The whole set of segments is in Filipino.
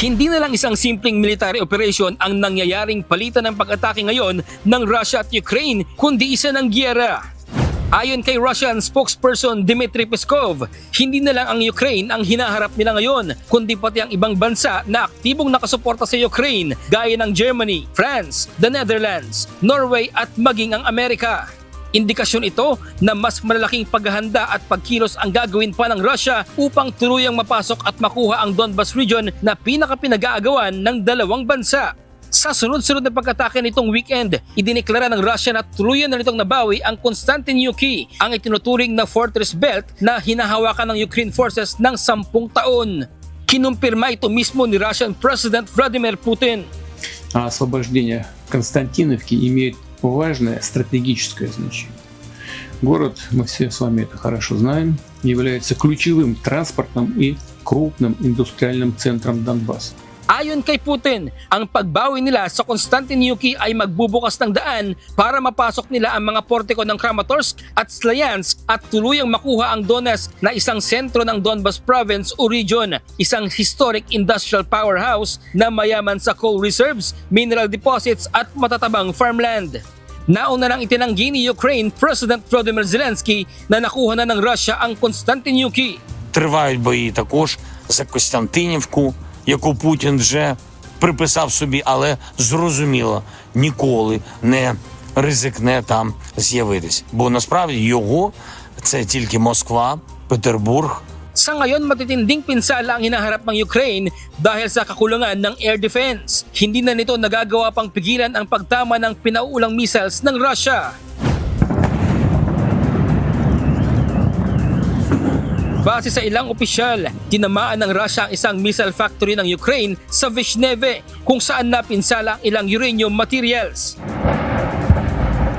Hindi na lang isang simpleng military operation ang nangyayaring palitan ng pag-atake ngayon ng Russia at Ukraine, kundi isa ng giyera. Ayon kay Russian spokesperson Dmitry Peskov, hindi na lang ang Ukraine ang hinaharap nila ngayon, kundi pati ang ibang bansa na aktibong nakasuporta sa Ukraine gaya ng Germany, France, the Netherlands, Norway at maging ang Amerika. Indikasyon ito na mas malalaking paghahanda at pagkilos ang gagawin pa ng Russia upang tuluyang mapasok at makuha ang Donbas region na pinaka-pinag-aagawan ng dalawang bansa. Sa sunod-sunod na pag-atake nitong weekend, idineklara ng Russia na tuluyan na nitong nabawi ang Konstantinuki, ang itinuturing na fortress belt na hinahawakan ng Ukraine forces ng 10 taon. Kinumpirma ito mismo ni Russian President Vladimir Putin. Освобождение Константиновки имеет важное стратегическое значение. Город, мы все с вами это хорошо знаем, является ключевым транспортным и крупным индустриальным центром Донбасса. Ayon kay Putin, ang pagbawi nila sa Konstantinuki ay magbubukas ng daan para mapasok nila ang mga portiko ng Kramatorsk at Slayansk at tuluyang makuha ang Donetsk na isang sentro ng Donbas province o region, isang historic industrial powerhouse na mayaman sa coal reserves, mineral deposits at matatabang farmland. Nauna nang itinanggi ni Ukraine President Volodymyr Zelensky na nakuha na ng Russia ang Konstantinuki. Тривають бої також за Костянтинівку, яку Путін вже приписав собі, але зрозуміло, ніколи не ризикне там з'явитись. Бо насправді його це тільки Москва, Петербург. Sa ngayon, matitinding pinsala ang hinaharap ng Ukraine dahil sa kakulangan ng air defense. Hindi na nito nagagawa pang pigilan ang pagtama ng pinauulang missiles ng Russia. Base sa ilang opisyal, tinamaan ng Russia ang isang missile factory ng Ukraine sa Vishneve kung saan napinsala ang ilang uranium materials.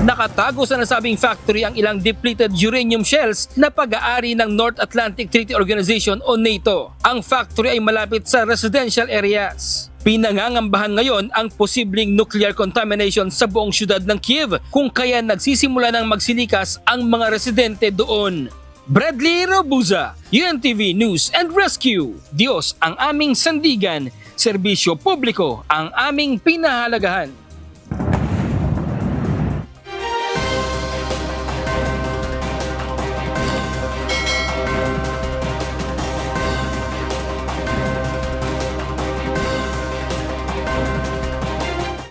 Nakatago sa nasabing factory ang ilang depleted uranium shells na pag-aari ng North Atlantic Treaty Organization o NATO. Ang factory ay malapit sa residential areas. Pinangangambahan ngayon ang posibleng nuclear contamination sa buong syudad ng Kiev kung kaya nagsisimula ng magsilikas ang mga residente doon. Bradley Robuza, UNTV News and Rescue. Diyos ang aming sandigan, serbisyo publiko ang aming pinahalagahan.